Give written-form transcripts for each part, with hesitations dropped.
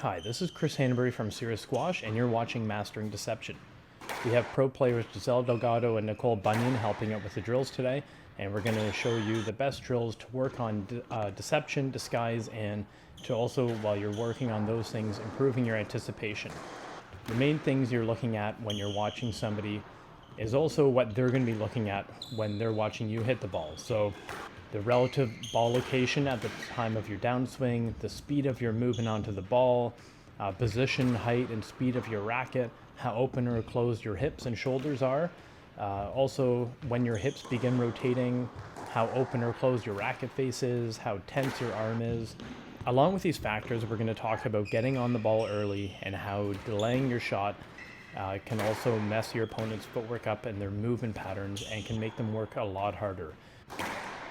Hi, this is Chris Hanbury from Serious Squash, and you're watching Mastering Deception. We have pro players Giselle Delgado and Nicole Bunyan helping out with the drills today, and we're going to show you the best drills to work on deception, disguise, and to also, while you're working on those things, improving your anticipation. The main things you're looking at when you're watching somebody is also what they're going to be looking at when they're watching you hit the ball. So the relative ball location at the time of your downswing, the speed of your movement onto the ball, position, height, and speed of your racket, how open or closed your hips and shoulders are. Also, when your hips begin rotating, how open or closed your racket face is, how tense your arm is. Along with these factors, we're going to talk about getting on the ball early and how delaying your shot can also mess your opponent's footwork up and their movement patterns and can make them work a lot harder.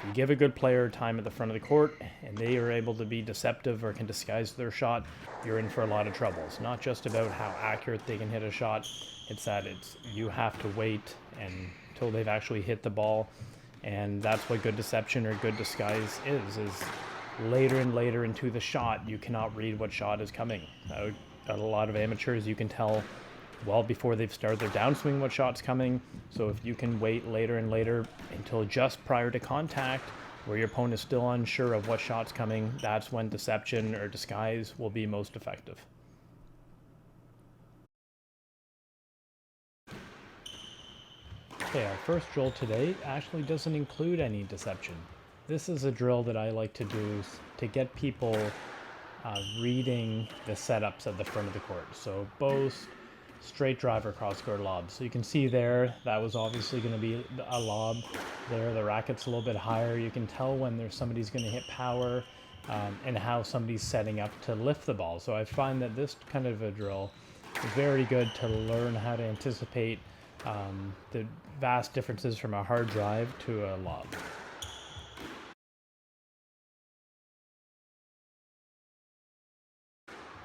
You give a good player time at the front of the court and they are able to be deceptive or can disguise their shot, you're in for a lot of trouble. It's not just about how accurate they can hit a shot, it's that you have to wait until they've actually hit the ball, and that's what good deception or good disguise is later and later into the shot you cannot read what shot is coming. A lot of amateurs, you can tell well before they've started their downswing what shot's coming. So if you can wait later and later until just prior to contact where your opponent is still unsure of what shot's coming, that's when deception or disguise will be most effective. Okay, our first drill today actually doesn't include any deception. This is a drill that I like to do to get people reading the setups at the front of the court. So BOAST, straight drive or cross-court lob. So you can see there, that was obviously going to be a lob. There, the racket's a little bit higher. You can tell when somebody's going to hit power and how somebody's setting up to lift the ball. So I find that this kind of a drill is very good to learn how to anticipate the vast differences from a hard drive to a lob.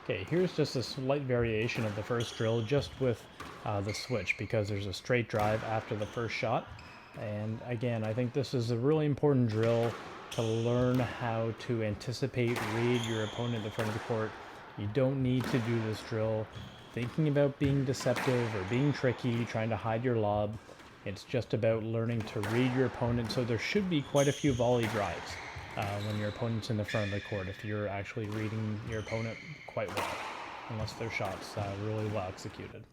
Okay, here's just a slight variation of the first drill, just with the switch, because there's a straight drive after the first shot. And again, I think this is a really important drill to learn how to anticipate, read your opponent at the front of the court. You don't need to do this drill thinking about being deceptive or being tricky, trying to hide your lob. It's just about learning to read your opponent. So there should be quite a few volley drives when your opponent's in the front of the court, if you're actually reading your opponent quite well, unless their shot's really well executed.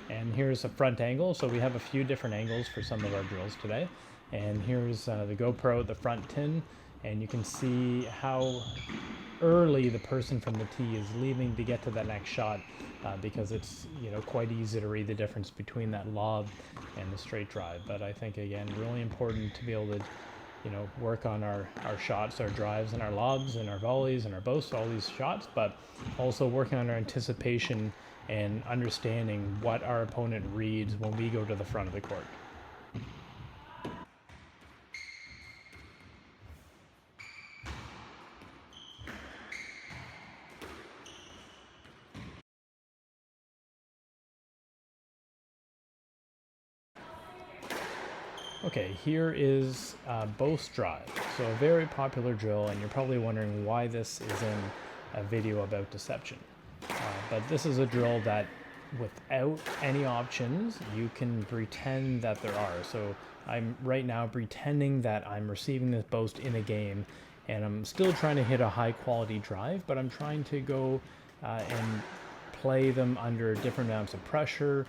And here's a front angle. So we have a few different angles for some of our drills today. And here's the GoPro, the front tin, and you can see how early the person from the tee is leaving to get to that next shot, because it's quite easy to read the difference between that lob and the straight drive. But I think, again, really important to be able to work on our shots, our drives, and our lobs, and our volleys, and our boasts, all these shots, but also working on our anticipation and understanding what our opponent reads when we go to the front of the court. Okay, here is BOAST drive. So a very popular drill, and you're probably wondering why this is in a video about deception. But this is a drill that without any options, you can pretend that there are. So I'm right now pretending that I'm receiving this BOAST in a game, and I'm still trying to hit a high quality drive, but I'm trying to go and play them under different amounts of pressure,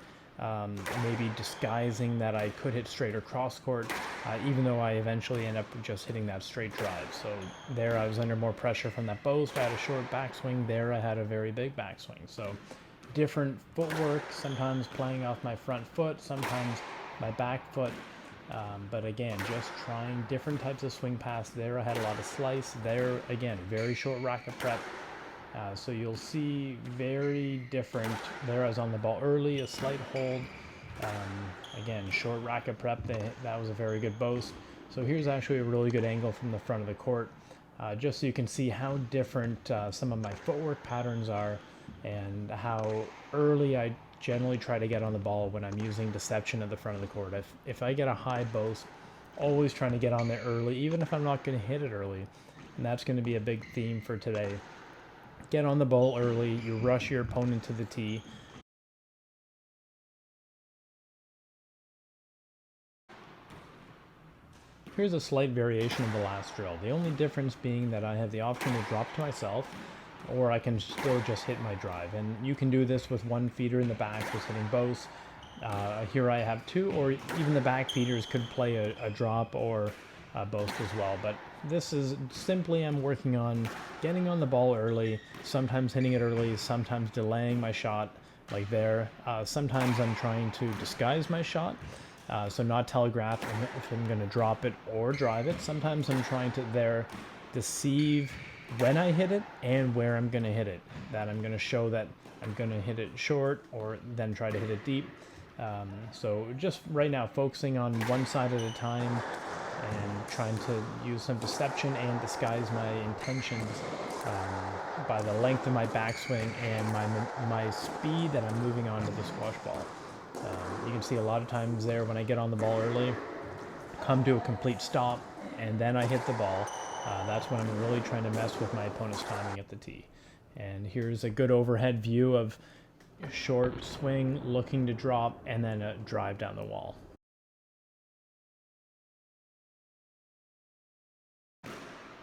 maybe disguising that I could hit straight or cross court, even though I eventually end up just hitting that straight drive. So there I was under more pressure from that BOAST. I had a short backswing. There I had a very big backswing. So different footwork, sometimes playing off my front foot, sometimes my back foot. But again, just trying different types of swing paths. There I had a lot of slice. There, again, very short racket prep. So you'll see very different. There I was on the ball early, a slight hold. Again, short racket prep. That was a very good BOAST. So here's actually a really good angle from the front of the court, just so you can see how different some of my footwork patterns are and how early I generally try to get on the ball when I'm using deception at the front of the court. If I get a high BOAST, always trying to get on there early, even if I'm not going to hit it early. And that's going to be a big theme for today. get on the ball early, you rush your opponent to the tee. Here's a slight variation of the last drill, the only difference being that I have the option to drop to myself, or I can still just hit my drive. And you can do this with one feeder in the back, just hitting both. Here I have two, or even the back feeders could play a drop or a boast as well. But this is simply I'm working on getting on the ball early, sometimes hitting it early, sometimes delaying my shot like there. Sometimes I'm trying to disguise my shot. So not telegraph if I'm going to drop it or drive it. Sometimes I'm trying to there deceive when I hit it and where I'm going to hit it. That I'm going to show that I'm going to hit it short or then try to hit it deep. So just right now focusing on one side at a time and trying to use some deception and disguise my intentions by the length of my backswing and my speed that I'm moving on to the squash ball. You can see a lot of times there when I get on the ball early, come to a complete stop, and then I hit the ball. That's when I'm really trying to mess with my opponent's timing at the tee. And here's a good overhead view of a short swing, looking to drop, and then a drive down the wall.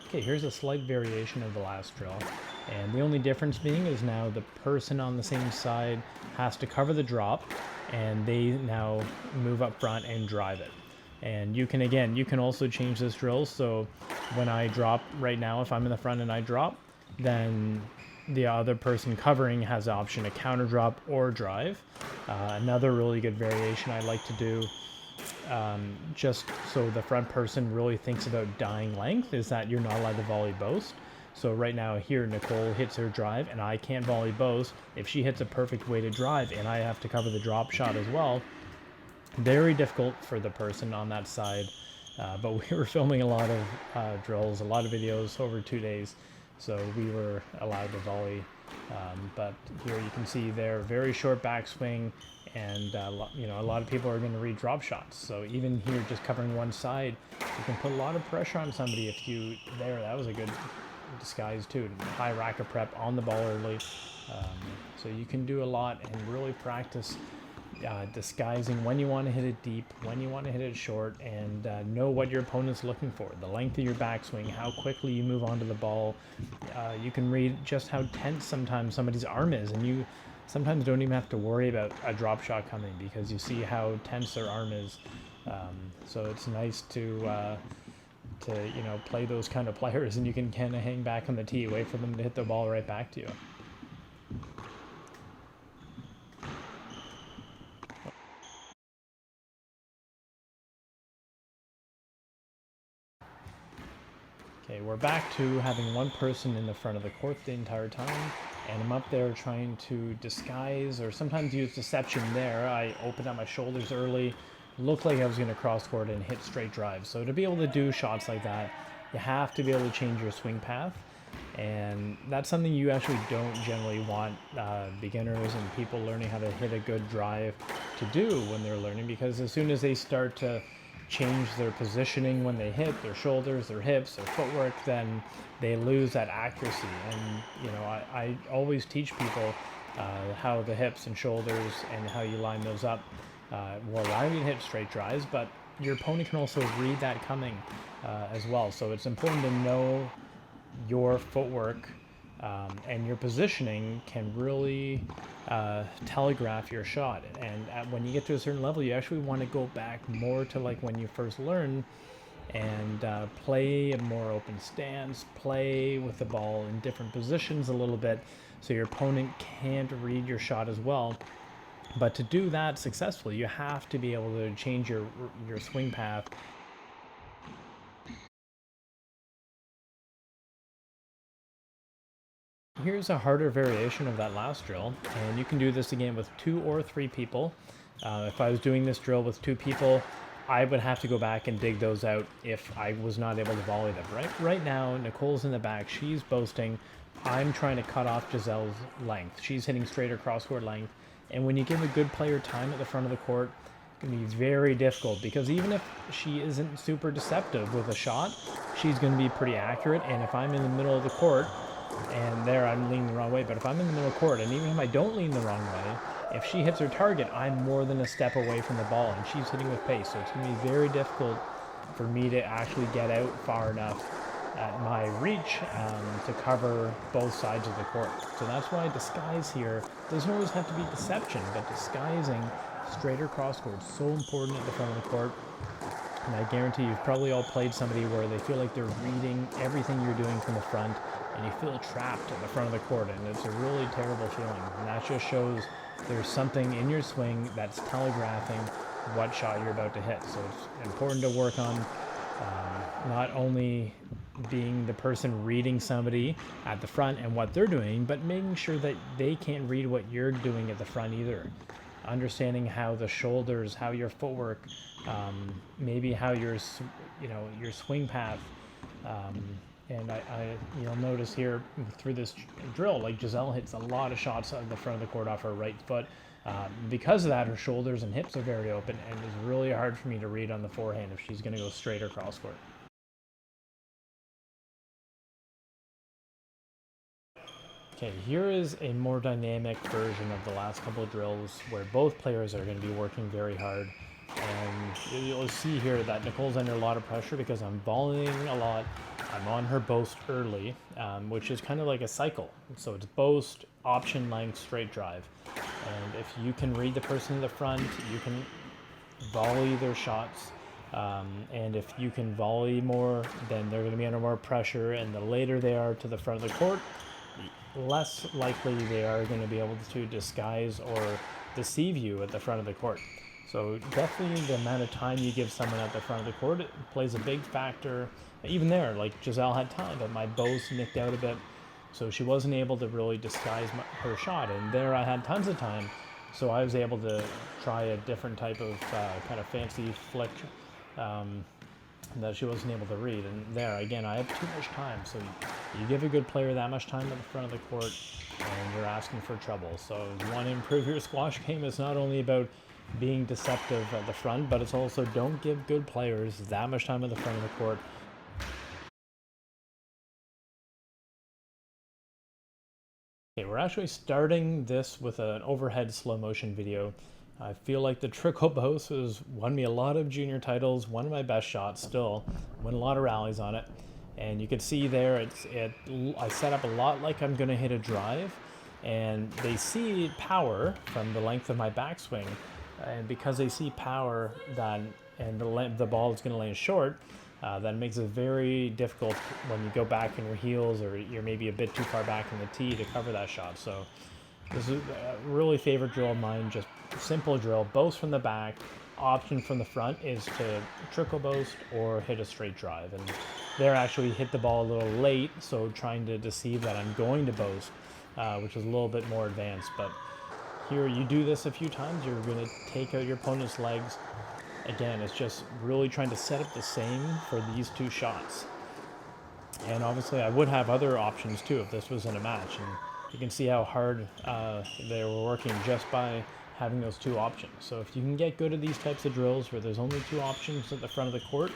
Okay, here's a slight variation of the last drill. And the only difference being is now the person on the same side has to cover the drop, and they now move up front and drive it. And you can also change this drill. So when I drop right now, if I'm in the front and I drop, then the other person covering has the option to counter drop or drive. Another really good variation I like to do, just so the front person really thinks about dying length, is that you're not allowed to volley boast. So right now here, Nicole hits her drive and I can't volley boast. If she hits a perfect weighted drive and I have to cover the drop shot as well, very difficult for the person on that side. But we were filming a lot of drills, a lot of videos over 2 days, so we were allowed to volley. But here you can see their very short backswing, and you know, a lot of people are going to read drop shots. So even here, just covering one side, you can put a lot of pressure on somebody. If you that was a good disguise too. High racket prep on the ball early. So you can do a lot and really practice disguising when you want to hit it deep, when you want to hit it short, and know what your opponent's looking for. The length of your backswing, how quickly you move onto the ball. You can read just how tense sometimes somebody's arm is, and you sometimes don't even have to worry about a drop shot coming because you see how tense their arm is. So it's nice to you know, play those kind of players, and you can kind of hang back on the tee, wait for them to hit the ball right back to you. Okay, we're back to having one person in the front of the court the entire time, and I'm up there trying to disguise or sometimes use deception there. I opened up my shoulders early, looked like I was going to cross court and hit straight drive. So to be able to do shots like that, you have to be able to change your swing path, and that's something you actually don't generally want beginners and people learning how to hit a good drive to do when they're learning, because as soon as they start to change their positioning when they hit, their shoulders, their hips, their footwork, then they lose that accuracy. And you know, I always teach people how the hips and shoulders and how you line those up will allow you to hit straight drives, but your opponent can also read that coming as well. So it's important to know your footwork and your positioning can really telegraph your shot. And when you get to a certain level, you actually want to go back more to like when you first learn and play a more open stance, play with the ball in different positions a little bit so your opponent can't read your shot as well. But to do that successfully, you have to be able to change your swing path. Here's a harder variation of that last drill, and you can do this again with 2 or 3 people. If I was doing this drill with 2 people, I would have to go back and dig those out if I was not able to volley them. Right now, Nicole's in the back, she's boasting. I'm trying to cut off Giselle's length. She's hitting straight or cross-court length, and when you give a good player time at the front of the court, it can be very difficult, because even if she isn't super deceptive with a shot, she's going to be pretty accurate. And if I'm in the middle of the court and there I'm leaning the wrong way. But if I'm in the middle court, and even if I don't lean the wrong way, if she hits her target, I'm more than a step away from the ball, and she's hitting with pace. So it's going to be very difficult for me to actually get out far enough at my reach to cover both sides of the court. So that's why disguise here doesn't always have to be deception, but disguising straighter cross court is so important at the front of the court. And I guarantee you've probably all played somebody where they feel like they're reading everything you're doing from the front, and you feel trapped at the front of the court, and it's a really terrible feeling. And that just shows there's something in your swing that's telegraphing what shot you're about to hit. So it's important to work on not only being the person reading somebody at the front and what they're doing, but making sure that they can't read what you're doing at the front either. Understanding how the shoulders, how your footwork, maybe how your swing path, and you'll notice here through this drill, like Giselle hits a lot of shots at the front of the court off her right foot. Because of that, her shoulders and hips are very open, and it's really hard for me to read on the forehand if she's going to go straight or cross court. Okay, here is a more dynamic version of the last couple of drills where both players are going to be working very hard. And you'll see here that Nicole's under a lot of pressure because I'm volleying a lot. I'm on her boast early, which is kind of like a cycle. So it's boast, option, length, straight drive. And if you can read the person in the front, you can volley their shots. And if you can volley more, then they're going to be under more pressure. And the later they are to the front of the court, less likely they are going to be able to disguise or deceive you at the front of the court. So definitely the amount of time you give someone at the front of the court, it plays a big factor. Even there, like Giselle had time, but my bows nicked out a bit, so she wasn't able to really disguise her shot. And there I had tons of time, so I was able to try a different type of kind of fancy flick that she wasn't able to read. And there, again, I have too much time. So you give a good player that much time at the front of the court, and you're asking for trouble. So if you want to improve your squash game, it's not only about being deceptive at the front, but it's also don't give good players that much time at the front of the court. Okay, we're actually starting this with an overhead slow motion video. I feel like the trickle boast has won me a lot of junior titles, one of my best shots still, won a lot of rallies on it. And you can see there, I set up a lot like I'm gonna hit a drive, and they see power from the length of my backswing. And because they see power, and the ball is gonna land short, that makes it very difficult when you go back in your heels or you're maybe a bit too far back in the tee to cover that shot. So this is a really favorite drill of mine, just simple drill, boast from the back. Option from the front is to trickle boast or hit a straight drive. And there actually hit the ball a little late, so trying to deceive that I'm going to boast, which is a little bit more advanced. But here you do this a few times, you're going to take out your opponent's legs. Again, it's just really trying to set up the same for these two shots. And obviously I would have other options too if this was in a match. And you can see how hard they were working just by having those two options. So if you can get good at these types of drills where there's only two options at the front of the court,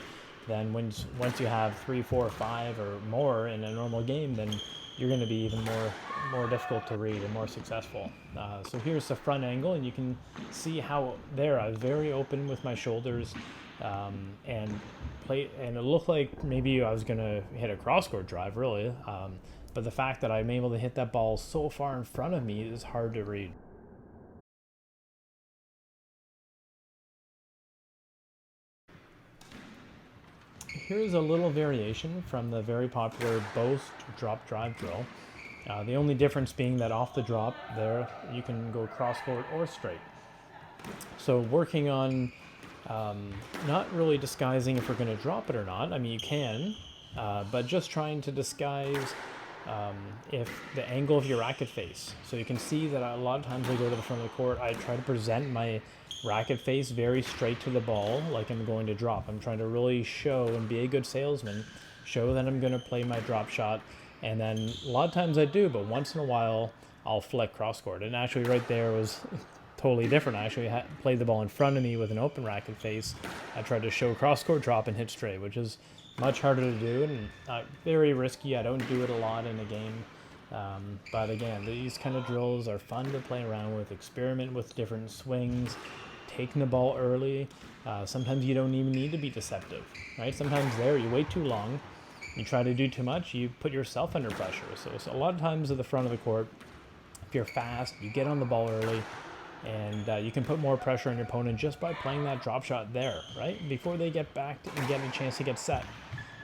then once you have 3, 4, 5 or more in a normal game, then you're going to be even more difficult to read and more successful. So here's the front angle, and you can see how there I was very open with my shoulders, and it looked like maybe I was going to hit a cross-court drive, really. But the fact that I'm able to hit that ball so far in front of me is hard to read. Here's a little variation from the very popular boast drop drive drill. The only difference being that off the drop there, you can go cross court or straight. So working on not really disguising if we're going to drop it or not. I mean, you can, but just trying to disguise if the angle of your racket face. So you can see that a lot of times I go to the front of the court, I try to present my racket face very straight to the ball like I'm going to drop. I'm trying to really show and be a good salesman, show that I'm going to play my drop shot, and then a lot of times I do, but once in a while I'll flick cross court. And actually right there was totally different. I actually played the ball in front of me with an open racket face. I tried to show cross court drop and hit straight, which is much harder to do and very risky. I don't do it a lot in a game, But again, these kind of drills are fun to play around with, experiment with different swings, taking the ball early. Sometimes you don't even need to be deceptive, right? Sometimes you wait too long, you try to do too much, you put yourself under pressure. So a lot of times at the front of the court, if you're fast, you get on the ball early, and you can put more pressure on your opponent just by playing that drop shot there, right? Before they get back and get a chance to get set.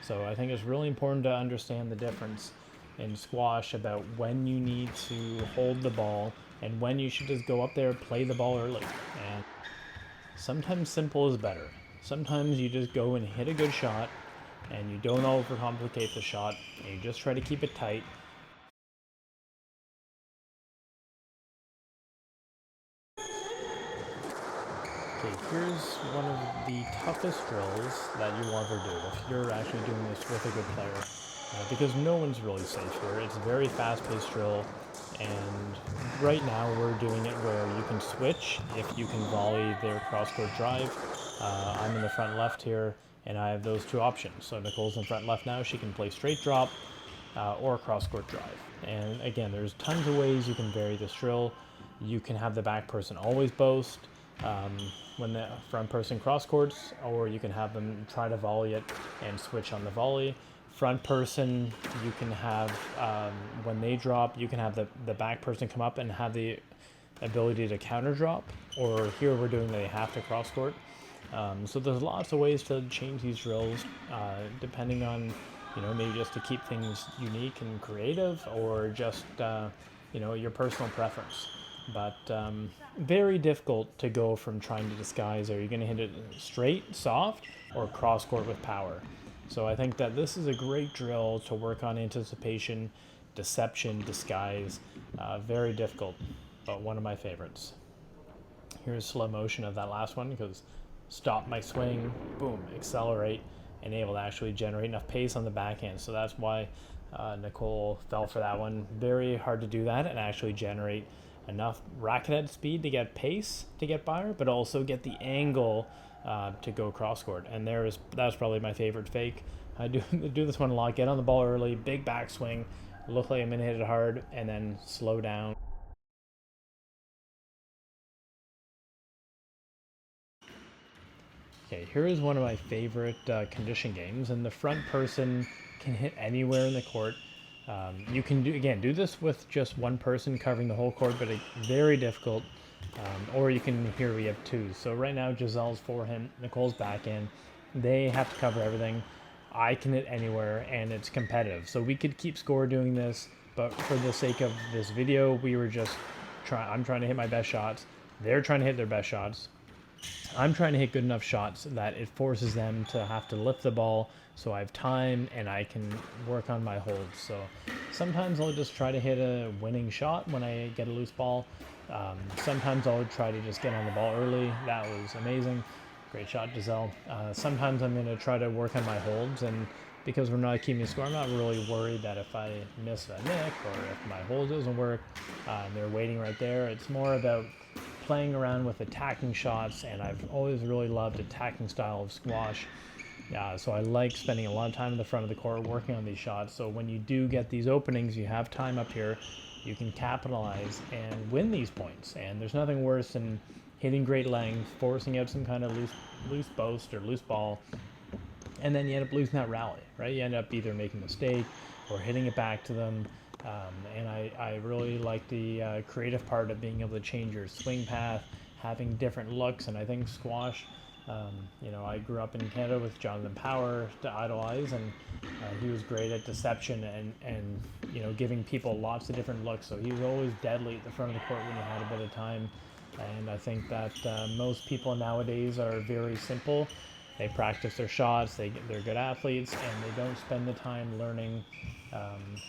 So I think it's really important to understand the difference in squash about when you need to hold the ball and when you should just go up there, play the ball early. And sometimes simple is better. Sometimes you just go and hit a good shot and you don't overcomplicate the shot and you just try to keep it tight. Okay, here's one of the toughest drills that you'll ever do if you're actually doing this with a good player, because no one's really safe here. It's a very fast-paced drill, and right now we're doing it where you can switch if you can volley their cross-court drive. I'm in the front left here, and I have those two options. So Nicole's in front left now. She can play straight drop or cross-court drive. And again, there's tons of ways you can vary this drill. You can have the back person always boast when the front person cross courts, or you can have them try to volley it and switch on the volley. Front person, you can have, when they drop, you can have the back person come up and have the ability to counter drop, or here we're doing they have to cross court. So there's lots of ways to change these drills, depending on, maybe just to keep things unique and creative, or just, your personal preference. But very difficult to go from trying to disguise, are you going to hit it straight, soft, or cross court with power? So I think that this is a great drill to work on anticipation, deception, disguise. Very difficult, but one of my favorites. Here's slow motion of that last one, because stop my swing, boom, accelerate, and able to actually generate enough pace on the backhand. So that's why Nicole fell for that one. Very hard to do that and actually generate enough racket head speed to get pace to get by her, but also get the angle to go cross court. And that's probably my favorite fake. I do this one a lot. Get on the ball early, big backswing, look like I'm gonna hit it hard, and then slow down. Okay, here is one of my favorite condition games, and the front person can hit anywhere in the court. You can do this with just one person covering the whole court, but it's very difficult. Or you can, here we have two. So right now Giselle's forehand, Nicole's backhand. They have to cover everything. I can hit anywhere, and it's competitive. So we could keep score doing this, but for the sake of this video, I'm trying to hit my best shots. They're trying to hit their best shots. I'm trying to hit good enough shots that it forces them to have to lift the ball, so I have time and I can work on my holds. So sometimes I'll just try to hit a winning shot when I get a loose ball. Sometimes I'll try to just get on the ball early. That was amazing. Great shot, Giselle. Sometimes I'm going to try to work on my holds, and because we're not keeping score, I'm not really worried that if I miss a nick or if my hold doesn't work, they're waiting right there. It's more about playing around with attacking shots, and I've always really loved attacking style of squash. So I like spending a lot of time in the front of the court working on these shots. So when you do get these openings, you have time up here, you can capitalize and win these points. And there's nothing worse than hitting great length, forcing out some kind of loose boast or loose ball, and then you end up losing that rally, right? You end up either making a mistake or hitting it back to them. And I really like the creative part of being able to change your swing path, having different looks. And I think squash, I grew up in Canada with Jonathan Power to idolize, and he was great at deception and giving people lots of different looks. So he was always deadly at the front of the court when he had a bit of time. And I think that most people nowadays are very simple. They practice their shots, they're good athletes, and they don't spend the time learning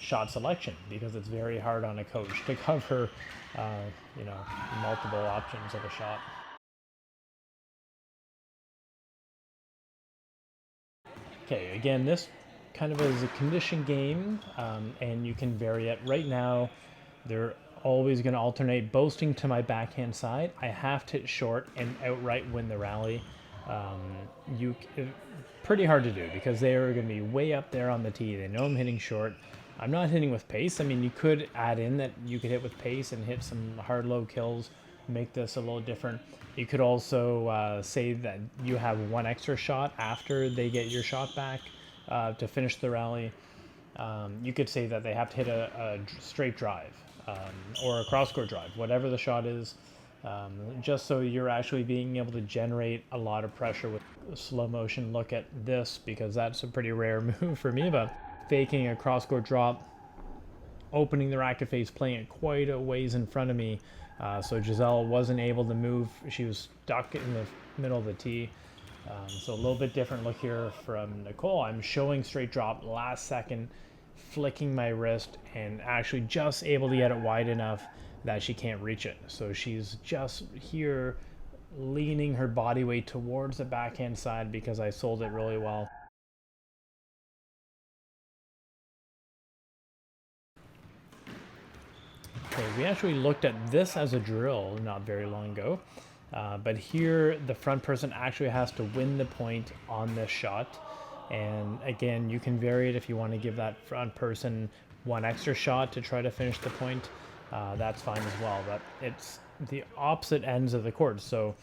shot selection, because it's very hard on a coach to cover, multiple options of a shot. Okay, again, this kind of is a condition game, and you can vary it. Right now, they're always going to alternate boasting to my backhand side. I have to hit short and outright win the rally. Pretty hard to do, because they are going to be way up there on the tee. They know I'm hitting short. I'm not hitting with pace. I mean, you could add in that you could hit with pace and hit some hard low kills, make this a little different. You could also say that you have one extra shot after they get your shot back to finish the rally. You could say that they have to hit a straight drive or a cross-court drive, whatever the shot is, just so you're actually being able to generate a lot of pressure with slow motion. Look at this, because that's a pretty rare move for me, but faking a cross-court drop, opening the racket face, playing it quite a ways in front of me, so Giselle wasn't able to move. She was stuck in the middle of the tee. So a little bit different look here from Nicole. I'm showing straight drop last second, flicking my wrist, and actually just able to get it wide enough that she can't reach it. So she's just here leaning her body weight towards the backhand side because I sold it really well. Okay, we actually looked at this as a drill not very long ago. But here, the front person actually has to win the point on this shot. And again, you can vary it if you want to give that front person one extra shot to try to finish the point. That's fine as well. But it's the opposite ends of the court. So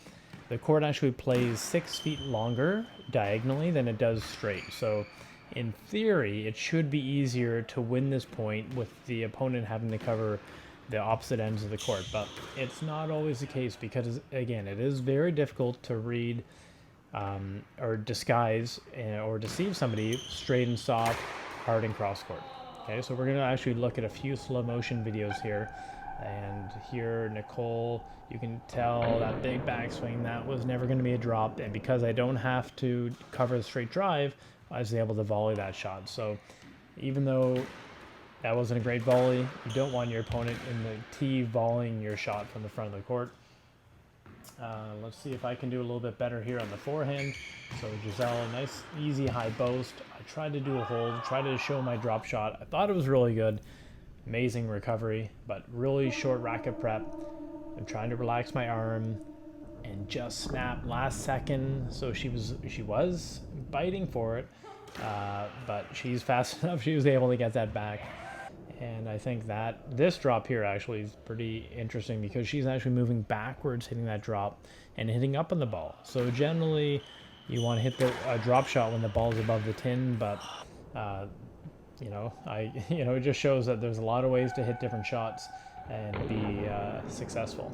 the court actually plays 6 feet longer diagonally than it does straight. So in theory, it should be easier to win this point with the opponent having to cover the opposite ends of the court, but it's not always the case because, again, it is very difficult to read or disguise or deceive somebody straight and soft, hard and cross court. Okay, so we're going to actually look at a few slow motion videos here, and here Nicole, you can tell that big backswing, that was never going to be a drop, and because I don't have to cover the straight drive, I was able to volley that shot. So even though that wasn't a great volley, you don't want your opponent in the tee volleying your shot from the front of the court. Let's see if I can do a little bit better here on the forehand. So Giselle, nice easy high boast. I tried to do a hold, tried to show my drop shot. I thought it was really good. Amazing recovery, but really short racket prep. I'm trying to relax my arm and just snap last second. So she was biting for it, but she's fast enough. She was able to get that back. And I think that this drop here actually is pretty interesting because she's actually moving backwards, hitting that drop and hitting up on the ball. So generally, you want to hit the drop shot when the ball is above the tin, but it just shows that there's a lot of ways to hit different shots and be successful.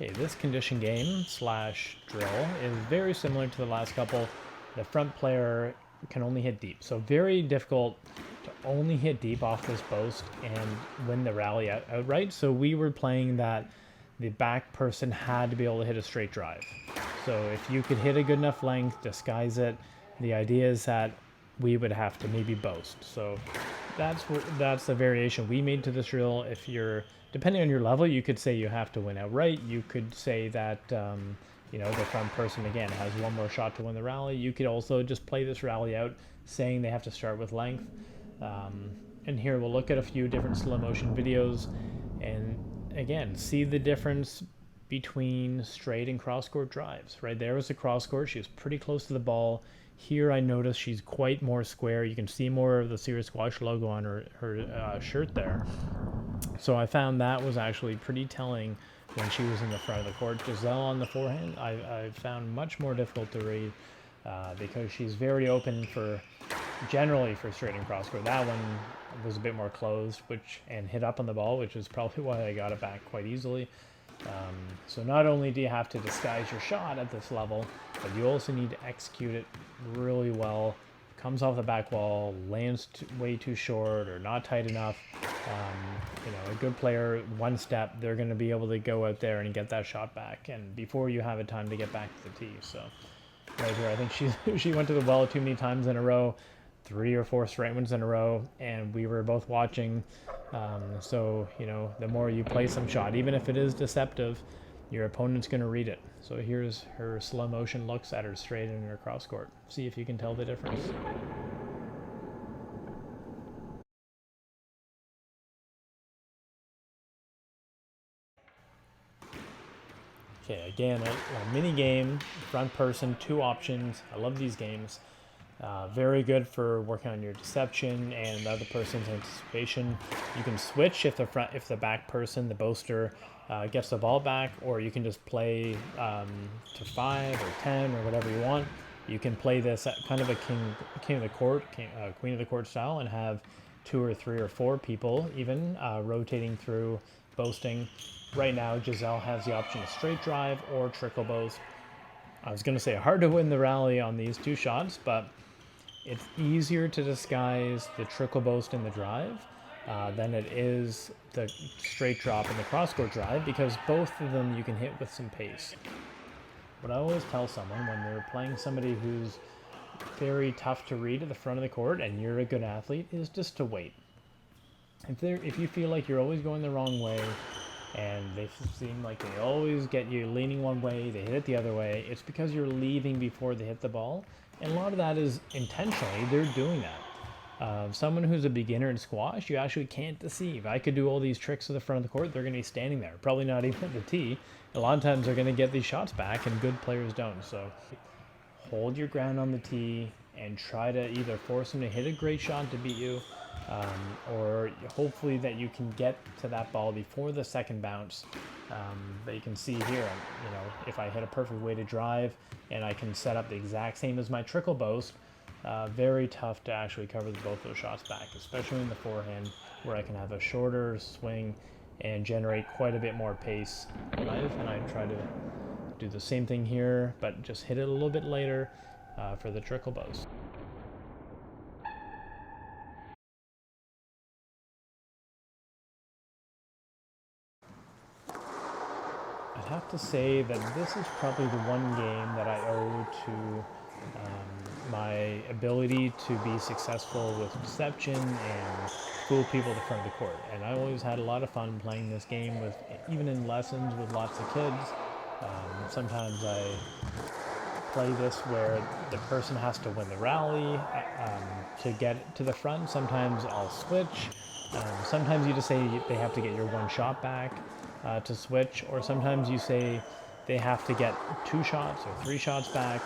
Okay, this condition game slash drill is very similar to the last couple. The front player can only hit deep, so very difficult to only hit deep off this boast and win the rally outright. So we were playing that the back person had to be able to hit a straight drive. So if you could hit a good enough length, disguise it, the idea is that we would have to maybe boast. So that's the variation we made to this drill. If you're, depending on your level, you could say you have to win outright. You could say that the front person again has one more shot to win the rally. You could also just play this rally out, saying they have to start with length. And here we'll look at a few different slow motion videos, and again see the difference between straight and cross court drives. Right there was the cross court. She was pretty close to the ball. Here I noticed she's quite more square. You can see more of the Serious Squash logo on her shirt there. So I found that was actually pretty telling when she was in the front of the court. Giselle on the forehand, I found much more difficult to read because she's very open generally for straight and cross court. That one was a bit more closed, and hit up on the ball, which is probably why I got it back quite easily. So not only do you have to disguise your shot at this level, but you also need to execute it really well. Comes off the back wall, lands way too short or not tight enough. A good player, one step, they're going to be able to go out there and get that shot back, and before you have a time to get back to the tee. So right here, I think she went to the well too many times in a row, 3 or 4 straight ones in a row, and we were both watching. The more you play some shot, even if it is deceptive, your opponent's going to read it. So here's her slow motion looks at her straight and her cross court. See if you can tell the difference. Okay, again, a mini game, front person, 2 options. I love these games. Very good for working on your deception and the other person's anticipation. You can switch if the back person, the boaster, gets the ball back, or you can just play to 5 or 10 or whatever you want. You can play this at kind of a king of the court, queen of the court style, and have 2 or 3 or 4 people even rotating through boasting. Right now, Giselle has the option of straight drive or trickle boast. I was going to say hard to win the rally on these 2 shots, but it's easier to disguise the trickle boast in the drive than it is the straight drop and the cross-court drive, because both of them you can hit with some pace. What I always tell someone when they're playing somebody who's very tough to read at the front of the court and you're a good athlete is just to wait. If you feel like you're always going the wrong way and they seem like they always get you leaning one way, they hit it the other way, it's because you're leaving before they hit the ball. And a lot of that is intentionally, they're doing that. Someone who's a beginner in squash, you actually can't deceive. I could do all these tricks at the front of the court, they're going to be standing there, probably not even at the tee. A lot of times they're going to get these shots back, and good players don't. So hold your ground on the tee and try to either force them to hit a great shot to beat you, or hopefully that you can get to that ball before the second bounce. But you can see here, if I hit a perfect way to drive and I can set up the exact same as my trickle boast, very tough to actually cover both those shots back, especially in the forehand, where I can have a shorter swing and generate quite a bit more pace. And I try to do the same thing here, but just hit it a little bit later for the trickle boast. I'd have to say that this is probably the one game that I owe to my ability to be successful with deception and fool people at the front of the court. And I always had a lot of fun playing this game, even in lessons with lots of kids. Sometimes I play this where the person has to win the rally to get to the front. Sometimes I'll switch. Sometimes you just say they have to get your 1 shot back to switch, or sometimes you say they have to get 2 shots or 3 shots back,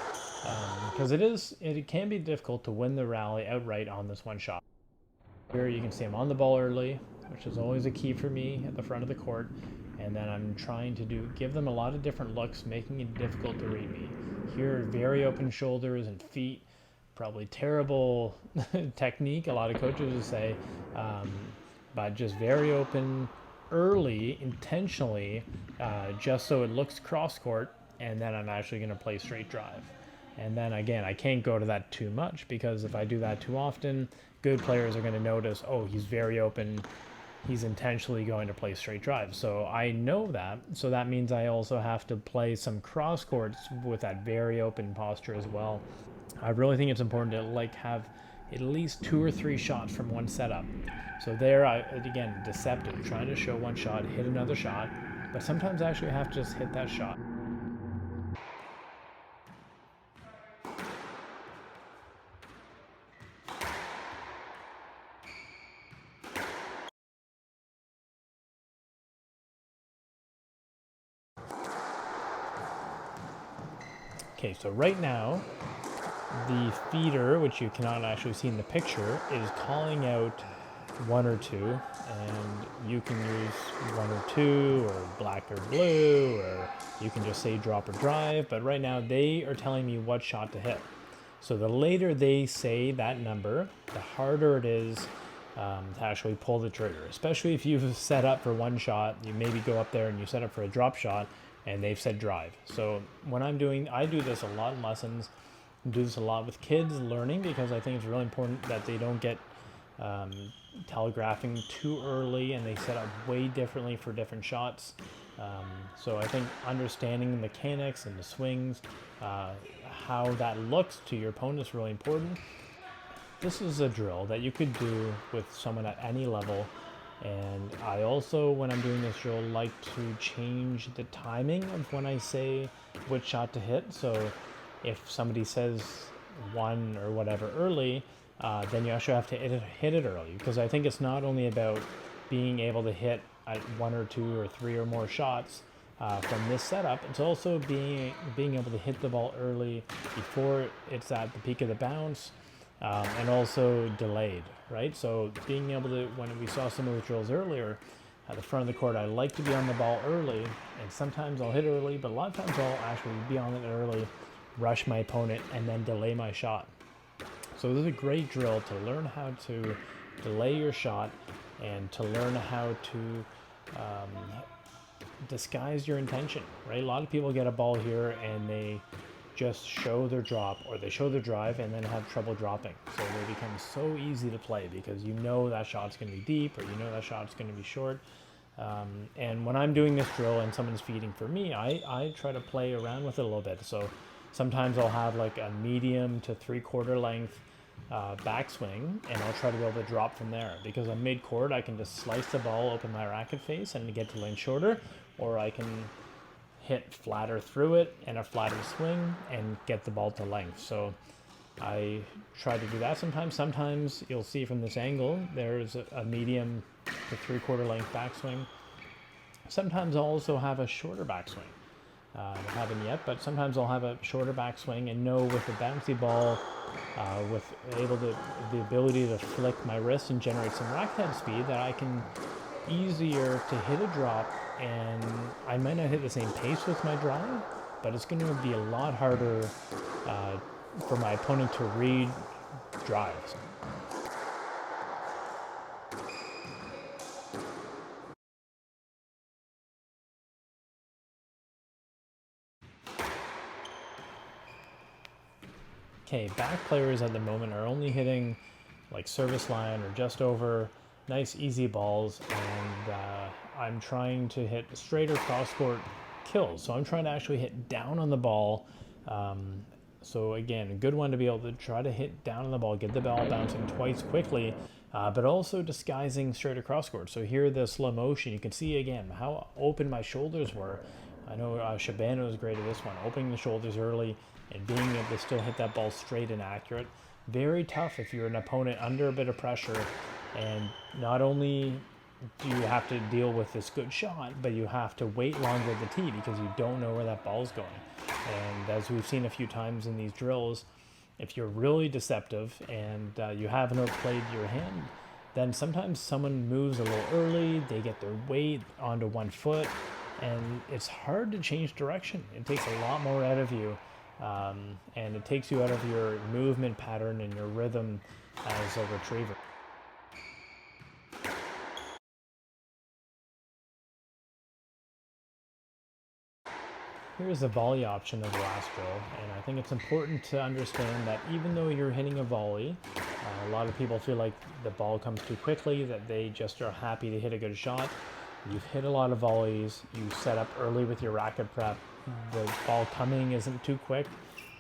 because it can be difficult to win the rally outright on this 1 shot. Here you can see I'm on the ball early, which is always a key for me at the front of the court, and then I'm trying to give them a lot of different looks, making it difficult to read me. Here, very open shoulders and feet, probably terrible technique, a lot of coaches would say, but just very open early, intentionally, just so it looks cross court, and then I'm actually going to play straight drive. And then again, I can't go to that too much, because if I do that too often, good players are going to notice, oh, he's very open, he's intentionally going to play straight drive. So I know that, so that means I also have to play some cross courts with that very open posture as well. I really think it's important to have at least 2 or 3 shots from one setup. So there, again, deceptive, trying to show 1 shot, hit another shot, but sometimes I actually have to just hit that shot. Okay, so right now, the feeder, which you cannot actually see in the picture, is calling out 1 or 2, and you can use 1 or 2, or black or blue, or you can just say drop or drive, but right now they are telling me what shot to hit. So the later they say that number, the harder it is to actually pull the trigger, especially if you've set up for 1 shot. You maybe go up there and you set up for a drop shot, and they've said drive. So when I do this a lot in lessons, do this a lot with kids learning, because I think it's really important that they don't get telegraphing too early and they set up way differently for different shots. So I think understanding the mechanics and the swings, how that looks to your opponent is really important. This is a drill that you could do with someone at any level. And I also, when I'm doing this drill, like to change the timing of when I say which shot to hit. So if somebody says 1 or whatever early, then you actually have to hit it early, because I think it's not only about being able to hit at 1 or 2 or 3 or more shots, from this setup. It's also being able to hit the ball early before it's at the peak of the bounce, and also delayed, right? So being able to, when we saw some of the drills earlier, at the front of the court, I like to be on the ball early, and sometimes I'll hit early, but a lot of times I'll actually be on it early, rush my opponent, and then delay my shot. So this is a great drill to learn how to delay your shot and to learn how to disguise your intention, right? A lot of people get a ball here and they just show their drop, or they show their drive and then have trouble dropping. So they become so easy to play because you know that shot's going to be deep, or you know that shot's going to be short. And when I'm doing this drill and someone's feeding for me, I try to play around with it a little bit. So sometimes I'll have like a medium to 3/4 length backswing, and I'll try to be able to drop from there. Because on mid-court, I can just slice the ball, open my racket face, and get to lane shorter, or I can hit flatter through it and a flatter swing and get the ball to length. So I try to do that sometimes. Sometimes you'll see from this angle, there's a medium to 3/4 length backswing. Sometimes I'll also have a shorter backswing. I haven't yet, but sometimes I'll have a shorter backswing and know with a bouncy ball, with the ability to flick my wrist and generate some racket head speed, that I can easier to hit a drop, and I might not hit the same pace with my drive, but it's going to be a lot harder for my opponent to read drives. Okay, back players at the moment are only hitting like service line or just over, nice easy balls, and I'm trying to hit straight or cross court kills. So I'm trying to actually hit down on the ball. So again, a good one to be able to try to hit down on the ball, get the ball bouncing twice quickly, but also disguising straight or cross court. So here the slow motion, you can see again how open my shoulders were. I know Shabana was great at this one, opening the shoulders early and being able to still hit that ball straight and accurate. Very tough if you're an opponent under a bit of pressure, and not only do you have to deal with this good shot, but you have to wait longer at the tee because you don't know where that ball's going. And as we've seen a few times in these drills, if you're really deceptive and you haven't outplayed your hand, then sometimes someone moves a little early, they get their weight onto one foot, and it's hard to change direction. It takes a lot more out of you, and it takes you out of your movement pattern and your rhythm as a retriever. Here's the volley option of the last drill, and I think it's important to understand that even though you're hitting a volley, a lot of people feel like the ball comes too quickly, that they just are happy to hit a good shot. You've hit a lot of volleys, you set up early with your racket prep, the ball coming isn't too quick.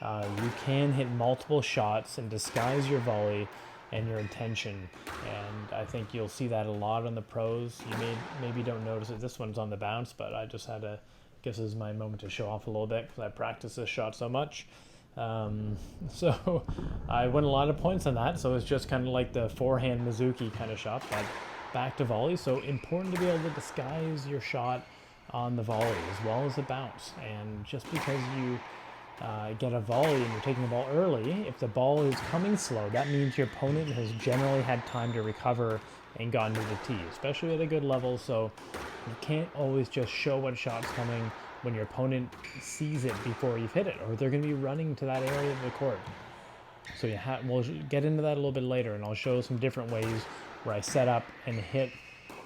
You can hit multiple shots and disguise your volley and your intention, and I think you'll see that a lot on the pros. You maybe don't notice it. This one's on the bounce, but I just had to, guess this is my moment to show off a little bit because I practice this shot so much. So I won a lot of points on that, so it's just kind of like the forehand Mizuki kind of shot, but back to volley. So important to be able to disguise your shot on the volley as well as the bounce. And just because you get a volley and you're taking the ball early, if the ball is coming slow, that means your opponent has generally had time to recover and gotten to the tee, especially at a good level. So you can't always just show what shot's coming when your opponent sees it before you've hit it, or they're going to be running to that area of the court. So we'll get into that a little bit later, and I'll show some different ways where I set up and hit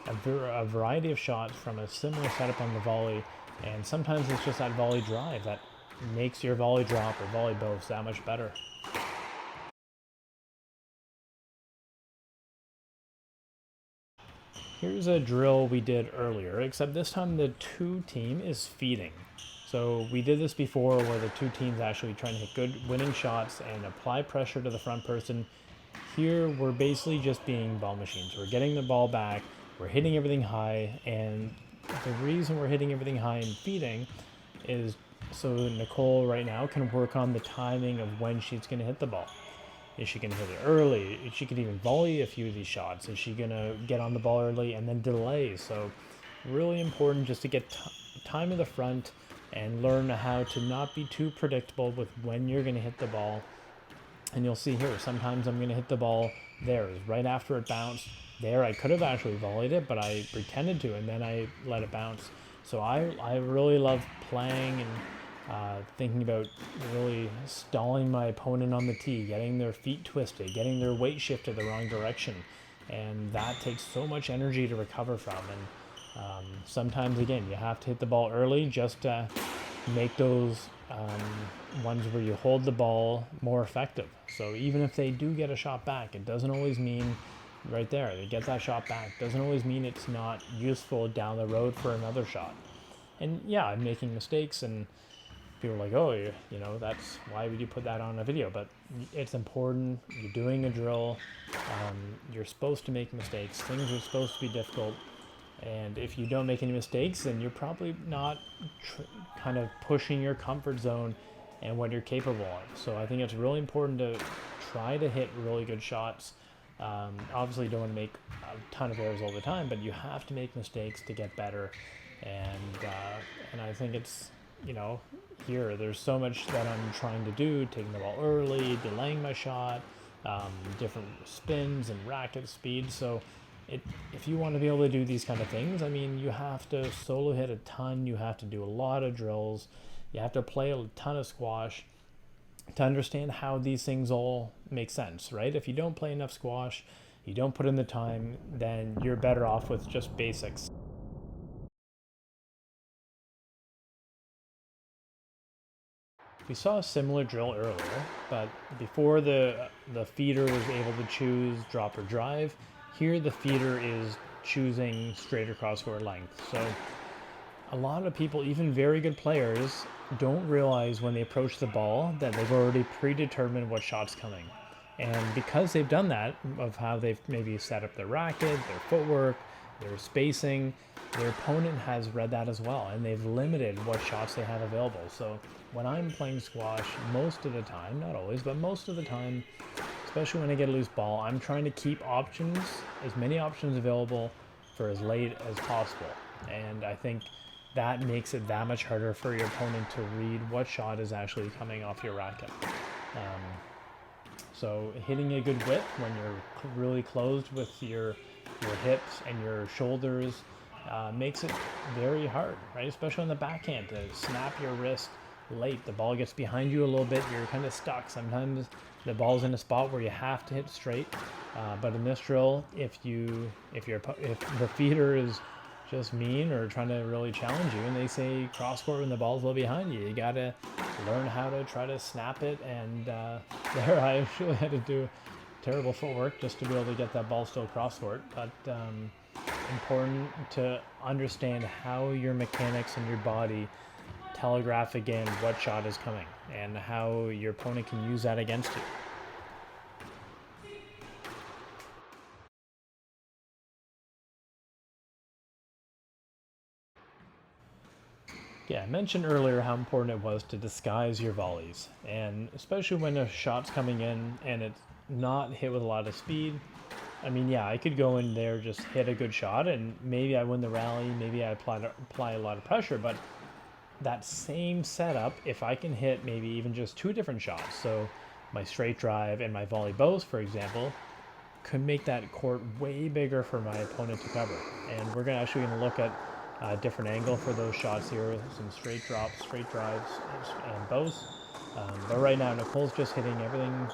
a variety of shots from a similar setup on the volley. And sometimes it's just that volley drive that makes your volley drop or volley boast that much better. Here's a drill we did earlier, except this time the two team is feeding. So we did this before where the two teams actually trying to hit good winning shots and apply pressure to the front person. Here we're basically just being ball machines. We're getting the ball back, we're hitting everything high, and the reason we're hitting everything high and feeding is so Nicole right now can work on the timing of when she's going to hit the ball. Is she going to hit it early? She could even volley a few of these shots. Is she going to get on the ball early and then delay? So really important just to get time of the front and learn how to not be too predictable with when you're going to hit the ball. And you'll see here, sometimes I'm going to hit the ball there, right after it bounced. There, I could have actually volleyed it, but I pretended to, and then I let it bounce. So I really love playing and thinking about really stalling my opponent on the tee, getting their feet twisted, getting their weight shifted the wrong direction. And that takes so much energy to recover from. And sometimes, again, you have to hit the ball early just to make those ones where you hold the ball more effective. So even if they do get a shot back, it doesn't always mean right there, they get that shot back. Doesn't always mean it's not useful down the road for another shot. And yeah, I'm making mistakes, and people are like, oh, you know, that's why would you put that on a video? But it's important. You're doing a drill. You're supposed to make mistakes. Things are supposed to be difficult. And if you don't make any mistakes, then you're probably not kind of pushing your comfort zone and what you're capable of. So I think it's really important to try to hit really good shots. Obviously, you don't want to make a ton of errors all the time, but you have to make mistakes to get better. And I think it's, you know, here there's so much that I'm trying to do, taking the ball early, delaying my shot, different spins and racket speed. So if you want to be able to do these kind of things, I mean, you have to solo hit a ton, you have to do a lot of drills, you have to play a ton of squash to understand how these things all make sense, right? If you don't play enough squash, you don't put in the time, then you're better off with just basics. We saw a similar drill earlier, but before the feeder was able to choose drop or drive, here the feeder is choosing straight or cross-court length. So a lot of people, even very good players, don't realize when they approach the ball that they've already predetermined what shot's coming. And because they've done that, of how they've maybe set up their racket, their footwork, their spacing, their opponent has read that as well, and they've limited what shots they have available. So when I'm playing squash, most of the time, not always, but most of the time, especially when I get a loose ball, I'm trying to keep options, as many options available for as late as possible. And I think that makes it that much harder for your opponent to read what shot is actually coming off your racket. So hitting a good width when you're really closed with your hips and your shoulders makes it very hard, right? Especially on the backhand, to snap your wrist late. The ball gets behind you a little bit, you're kind of stuck. Sometimes the ball's in a spot where you have to hit straight. But in this drill, if the feeder is just mean or trying to really challenge you, and they say cross-court when the ball's a little behind you, you gotta learn how to try to snap it. And there I actually had to do terrible footwork just to be able to get that ball still cross-court. But important to understand how your mechanics and your body telegraph again what shot is coming and how your opponent can use that against you. Yeah, I mentioned earlier how important it was to disguise your volleys, and especially when a shot's coming in and it's not hit with a lot of speed. I mean, yeah, I could go in there, just hit a good shot, and maybe I win the rally, maybe I apply a lot of pressure, but that same setup, if I can hit maybe even just two different shots, so my straight drive and my volley both, for example, could make that court way bigger for my opponent to cover. And we're actually going to look at a different angle for those shots here, some straight drops, straight drives, and both. But right now, Nicole's just hitting everything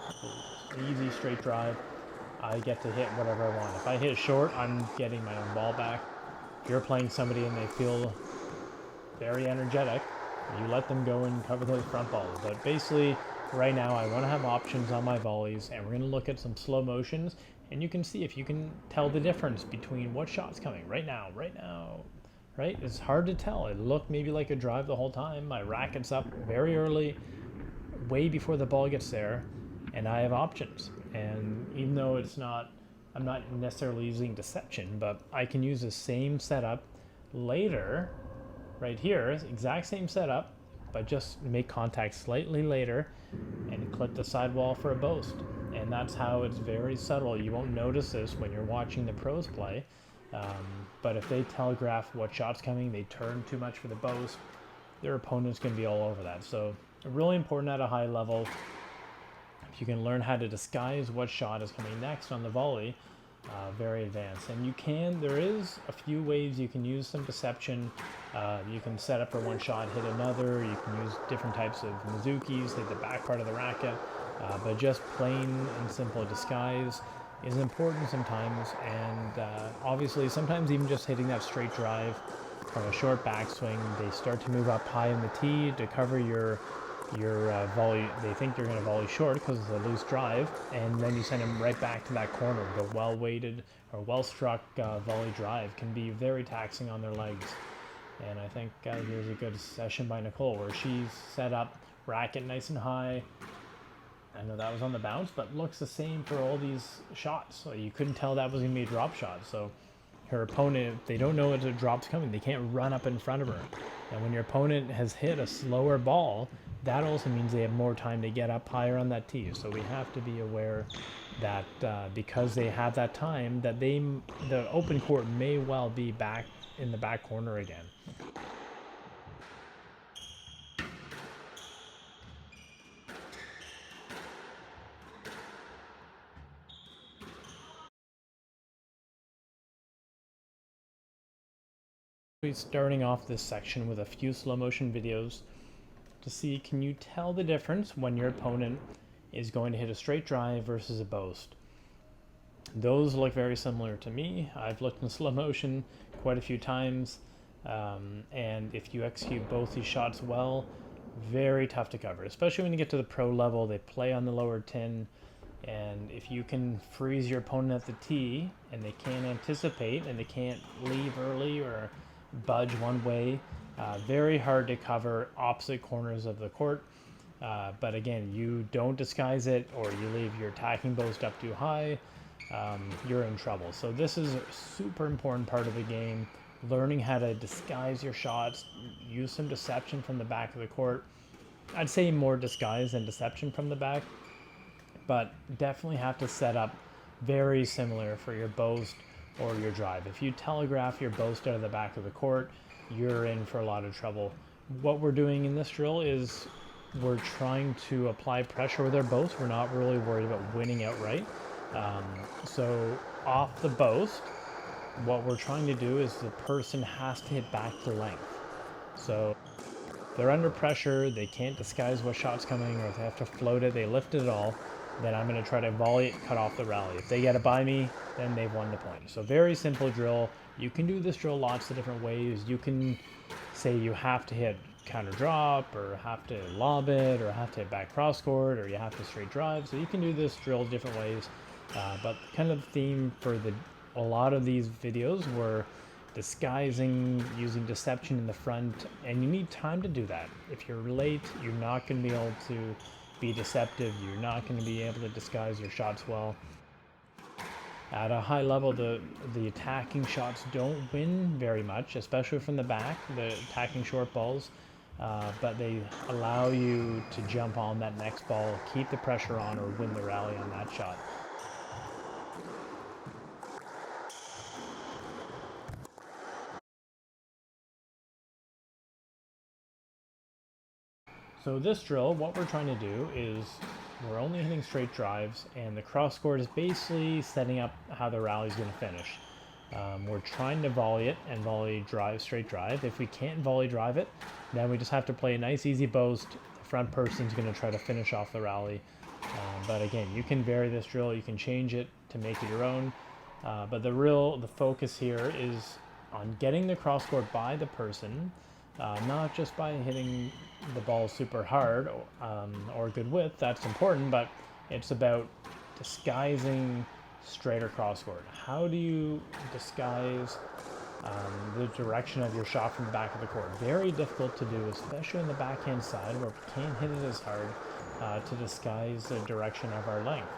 easy, straight drive. I get to hit whatever I want. If I hit short, I'm getting my own ball back. If you're playing somebody and they feel very energetic, you let them go and cover those front balls. But basically, right now, I want to have options on my volleys, and we're going to look at some slow motions, and you can see if you can tell the difference between what shot's coming right now, right? It's hard to tell. It looked maybe like a drive the whole time. My racket's up very early, way before the ball gets there, and I have options. And even though I'm not necessarily using deception, but I can use the same setup later, right here, exact same setup, but just make contact slightly later and clip the sidewall for a boast. And that's how it's very subtle. You won't notice this when you're watching the pros play, But if they telegraph what shot's coming, they turn too much for the boast, their opponent's going to be all over that. So really important at a high level. If you can learn how to disguise what shot is coming next on the volley, very advanced. And there is a few ways you can use some deception. You can set up for one shot, hit another. You can use different types of Mizukis, hit the back part of the racket. But just plain and simple disguise is important sometimes. And obviously, sometimes even just hitting that straight drive from a short backswing, they start to move up high in the tee to cover your volley. They think you're going to volley short because it's a loose drive, and then you send them right back to that corner. The well-weighted or well-struck volley drive can be very taxing on their legs. And I think here's a good session by Nicole where she's set up racket nice and high. I know that was on the bounce, but looks the same for all these shots. So you couldn't tell that was going to be a drop shot. So her opponent, if they don't know what a drop's coming, they can't run up in front of her. And when your opponent has hit a slower ball, that also means they have more time to get up higher on that tee. So we have to be aware that because they have that time, that the open court may well be back in the back corner again. We're starting off this section with a few slow motion videos to see, can you tell the difference when your opponent is going to hit a straight drive versus a boast? Those look very similar to me. I've looked in slow motion quite a few times, and if you execute both these shots well, very tough to cover, especially when you get to the pro level. They play on the lower tin, and if you can freeze your opponent at the tee and they can't anticipate and they can't leave early or budge one way, very hard to cover opposite corners of the court. But again, you don't disguise it or you leave your attacking boast up too high, you're in trouble. So this is a super important part of the game, learning how to disguise your shots, use some deception from the back of the court. I'd say more disguise than deception from the back, but definitely have to set up very similar for your boast or your drive. If you telegraph your boast out of the back of the court, you're in for a lot of trouble. What we're doing in this drill is we're trying to apply pressure with our boast. We're not really worried about winning outright. So off the boast, what we're trying to do is the person has to hit back to length. So they're under pressure, they can't disguise what shot's coming, or if they have to float it, they lift it all, then I'm going to try to volley it, cut off the rally. If they get it by me, then they've won the point. So very simple drill. You can do this drill lots of different ways. You can say you have to hit counter drop, or have to lob it, or have to hit back cross court, or you have to straight drive. So you can do this drill different ways. But kind of the theme for a lot of these videos were disguising, using deception in the front, and you need time to do that. If you're late, you're not going to be able to be deceptive. You're not going to be able to disguise your shots well. At a high level, the attacking shots don't win very much, especially from the back, the attacking short balls, but they allow you to jump on that next ball, keep the pressure on, or win the rally on that shot. So this drill, what we're trying to do is we're only hitting straight drives, and the CROSSCOURT is basically setting up how the rally is going to finish. We're trying to volley it and volley drive, straight drive. If we can't volley drive it, then we just have to play a nice easy boast. The front person's going to try to finish off the rally. But again, you can vary this drill, you can change it to make it your own. But the focus here is on getting the CROSSCOURT by the person, not just by hitting the ball super hard or good width. That's important, but it's about disguising straighter CROSSCOURT. How do you disguise the direction of your shot from the back of the court? Very difficult to do, especially on the backhand side where we can't hit it as hard, to disguise the direction of our length.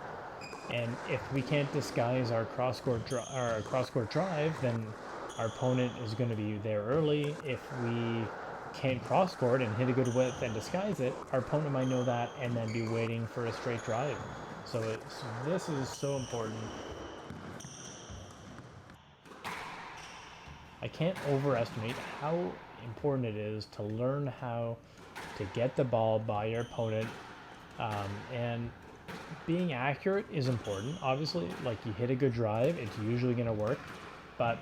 And if we can't disguise our CROSSCOURT drive, then our opponent is going to be there early. If we can't CROSSCOURT and hit a good width and disguise it, our opponent might know that and then be waiting for a straight drive. So this is so important. I can't overestimate how important it is to learn how to get the ball by your opponent, and being accurate is important. Obviously, like, you hit a good drive, it's usually going to work, but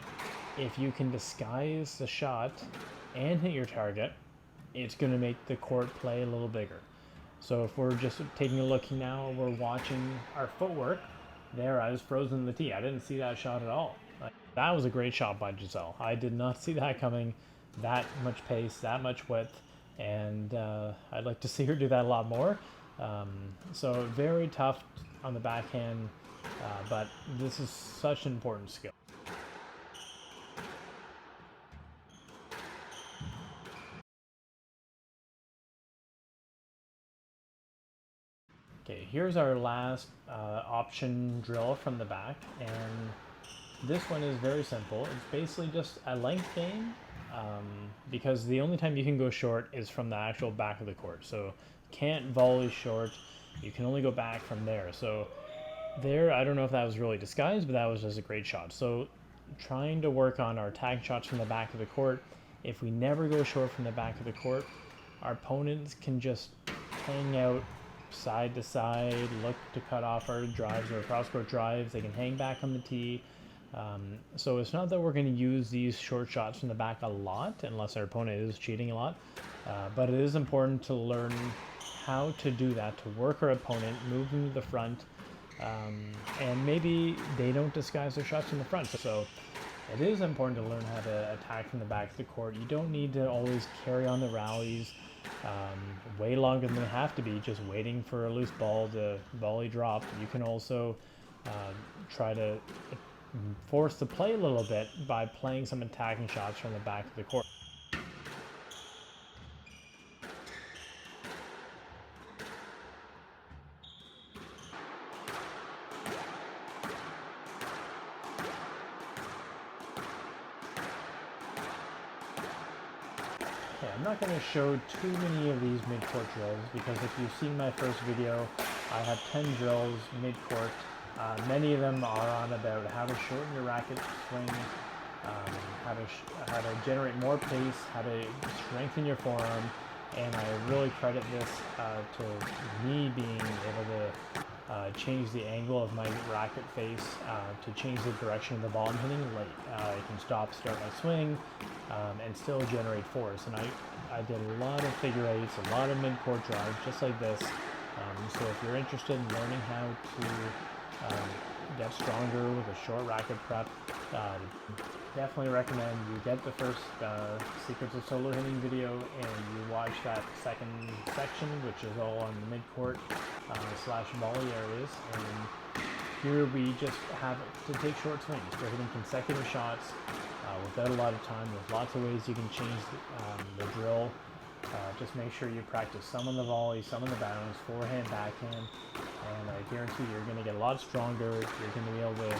if you can disguise the shot and hit your target, it's going to make the court play a little bigger. So if we're just taking a look now, we're watching our footwork. There, I was frozen in the tee. I didn't see that shot at all. That was a great shot by Giselle. I did not see that coming. That much pace, that much width, and I'd like to see her do that a lot more. So very tough on the backhand, but this is such an important skill. Okay, here's our last option drill from the back, and this one is very simple. It's basically just a length game, because the only time you can go short is from the actual back of the court. So can't volley short, you can only go back from there. So there, I don't know if that was really disguised, but that was just a great shot. So trying to work on our tag shots from the back of the court. If we never go short from the back of the court, our opponents can just hang out side to side, look to cut off our drives or cross-court drives. They can hang back on the tee. So it's not that we're going to use these short shots from the back a lot, unless our opponent is cheating a lot, but it is important to learn how to do that, to work our opponent, move them to the front, and maybe they don't disguise their shots in the front. So it is important to learn how to attack from the back of the court. You don't need to always carry on the rallies way longer than they have to be, just waiting for a loose ball to volley drop. You can also try to force the play a little bit by playing some attacking shots from the back of the court. Okay, I'm not going to show too many of these mid-court drills, because if you've seen my first video, I have 10 drills mid-court. Many of them are on about how to shorten your racket swing, how to generate more pace, how to strengthen your forearm, and I really credit this to me being able to change the angle of my racket face, to change the direction of the ball I'm hitting. Like, I can start my swing, and still generate force. And I did a lot of figure eights, a lot of mid-court drives, just like this. So if you're interested in learning how to get stronger with a short racket prep, definitely recommend you get the first Secrets of Solo Hitting video, and you watch that second section, which is all on the mid-court / volley areas. And here we just have to take short swings. We're hitting consecutive shots without a lot of time. There's lots of ways you can change the drill. Just make sure you practice some on the volley, some on the bounce, forehand, backhand, and I guarantee you're going to get a lot stronger. You're going to be able to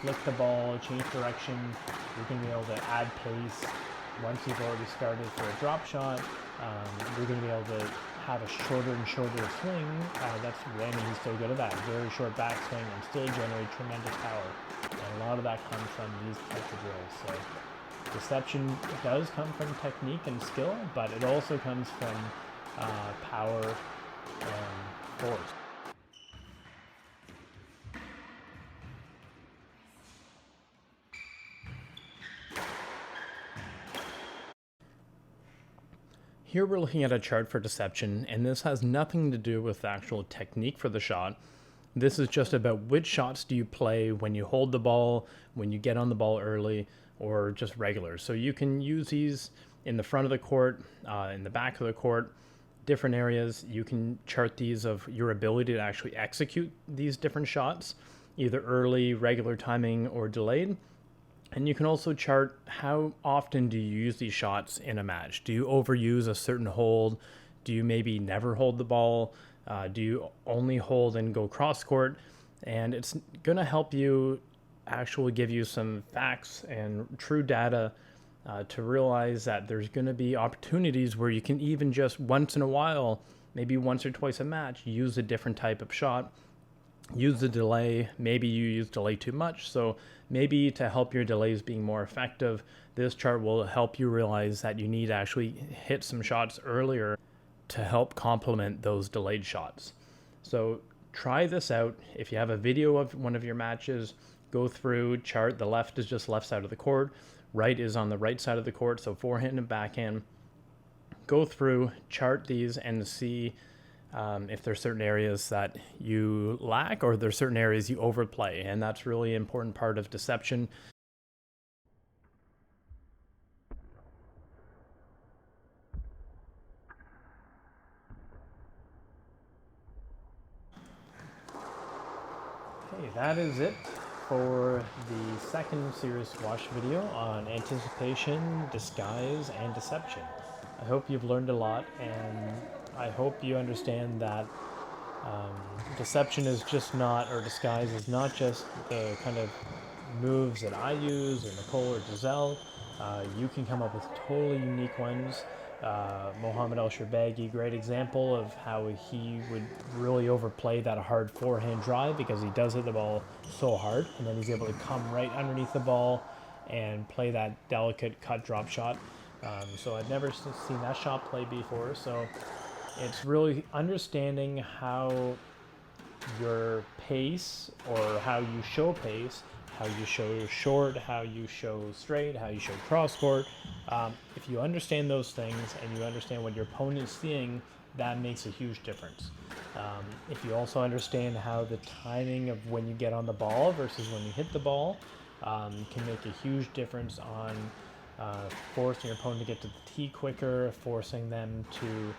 flick the ball, change direction. You're going to be able to add pace. Once you've already started for a drop shot, you're going to be able to have a shorter and shorter swing. That's Randy, he's still good at that. Very short backswing and still generate tremendous power. And a lot of that comes from these types of drills. So deception does come from technique and skill, but it also comes from power and force. Here we're looking at a chart for deception, and this has nothing to do with the actual technique for the shot. This is just about which shots do you play when you hold the ball, when you get on the ball early, or just regular. So you can use these in the front of the court, in the back of the court, different areas. You can chart these of your ability to actually execute these different shots, either early, regular timing, or delayed. And you can also chart how often do you use these shots in a match. Do you overuse a certain hold? Do you maybe never hold the ball? Do you only hold and go cross court? And it's going to help you actually give you some facts and true data to realize that there's going to be opportunities where you can even just once in a while, maybe once or twice a match, use a different type of shot use the delay. Maybe you use delay too much, so maybe to help your delays being more effective, this chart will help you realize that you need to actually hit some shots earlier to help complement those delayed shots. So try this out. If you have a video of one of your matches, go through, chart. The left is just left side of the court, right is on the right side of the court, so forehand and backhand. Go through, chart these, and see if there's certain areas that you lack or there's certain areas you overplay. And that's really an important part of deception. Okay, that is it for the second serious squash video on anticipation, disguise, and deception. I hope you've learned a lot, and I hope you understand that deception is just not, or disguise is not just the kind of moves that I use, or Nicole or Giselle. You can come up with totally unique ones. Mohamed El Shorbagy, great example of how he would really overplay that hard forehand drive because he does hit the ball so hard, and then he's able to come right underneath the ball and play that delicate cut drop shot. So I'd never seen that shot play before, so it's really understanding how your pace, or how you show pace, how you show short, how you show straight, how you show cross court. If you understand those things and you understand what your opponent is seeing, that makes a huge difference. If you also understand how the timing of when you get on the ball versus when you hit the ball can make a huge difference on forcing your opponent to get to the tee quicker, forcing them to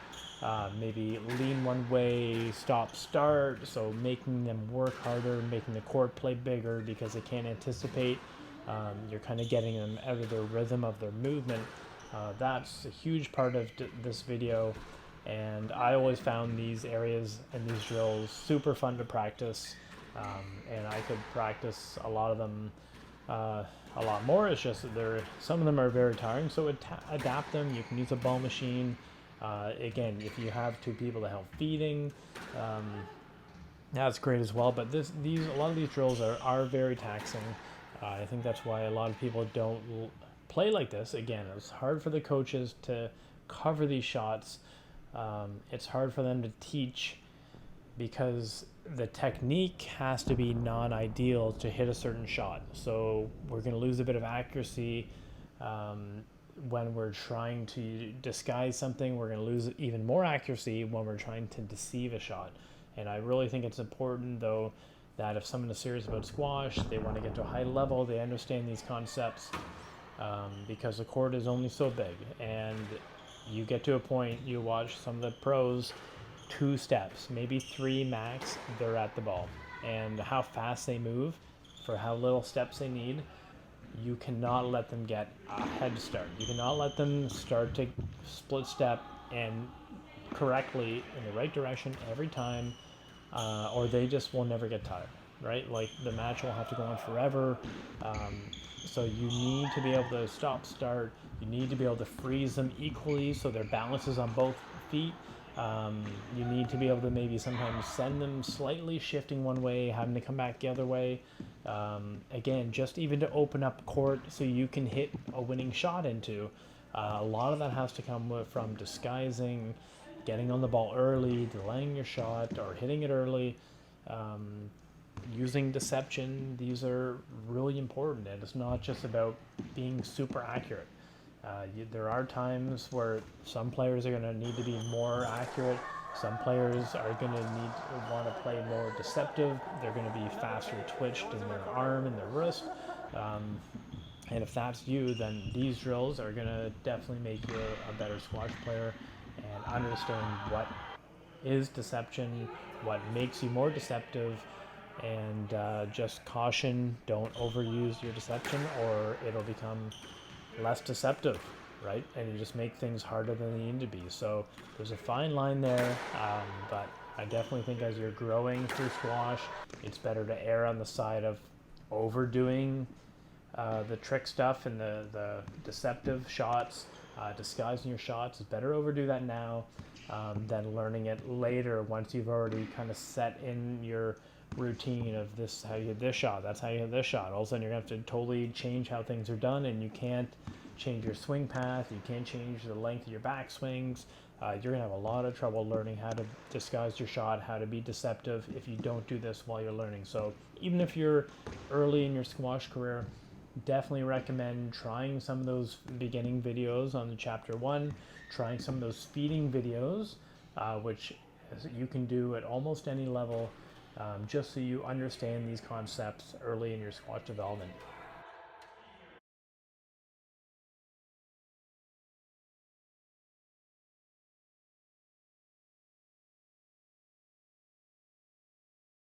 maybe lean one way, stop, start, so making them work harder, making the court play bigger because they can't anticipate. You're kind of getting them out of their rhythm of their movement. That's a huge part of this video, and I always found these areas and these drills super fun to practice, and I could practice a lot of them a lot more. It's just that some of them are very tiring, so adapt them. You can use a ball machine. Again, if you have two people to help feeding, that's great as well. But a lot of these drills are very taxing. I think that's why a lot of people don't play like this. Again, it's hard for the coaches to cover these shots. It's hard for them to teach because the technique has to be non-ideal to hit a certain shot. So we're going to lose a bit of accuracy when we're trying to disguise something. We're going to lose even more accuracy when we're trying to deceive a shot. And I really think it's important, though, that if someone is serious about squash, they want to get to a high level, they understand these concepts, because the court is only so big. And you get to a point, you watch some of the pros, 2 steps, maybe 3 max, they're at the ball. And how fast they move, for how little steps they need, you cannot let them get a head start. You cannot let them start to split step and correctly in the right direction every time, or they just will never get tired, right? Like, the match will have to go on forever. So you need to be able to stop, start. You need to be able to freeze them equally so their balance is on both feet. You need to be able to maybe sometimes send them slightly shifting one way, having to come back the other way. Again, just even to open up court so you can hit a winning shot into. A lot of that has to come from disguising, getting on the ball early, delaying your shot, or hitting it early. Using deception, these are really important, and it's not just about being super accurate. There are times where some players are going to need to be more accurate. Some players are going to want to play more deceptive. They're going to be faster twitched in their arm and their wrist. And if that's you, then these drills are going to definitely make you a better squash player, and understand what is deception, what makes you more deceptive, and just caution, don't overuse your deception or it'll become less deceptive, right? And you just make things harder than they need to be. So there's a fine line there, but I definitely think as you're growing through squash, it's better to err on the side of overdoing the trick stuff and the deceptive shots, disguising your shots. It's better to overdo that now than learning it later once you've already kind of set in your routine of this, how you hit this shot, that's how you hit this shot. All of a sudden you're gonna have to totally change how things are done, and you can't change your swing path, you can't change the length of your back swings. You're gonna have a lot of trouble learning how to disguise your shot, how to be deceptive if you don't do this while you're learning. So even if you're early in your squash career, definitely recommend trying some of those beginning videos on the chapter 1, trying some of those speeding videos, which you can do at almost any level, just so you understand these concepts early in your squash development.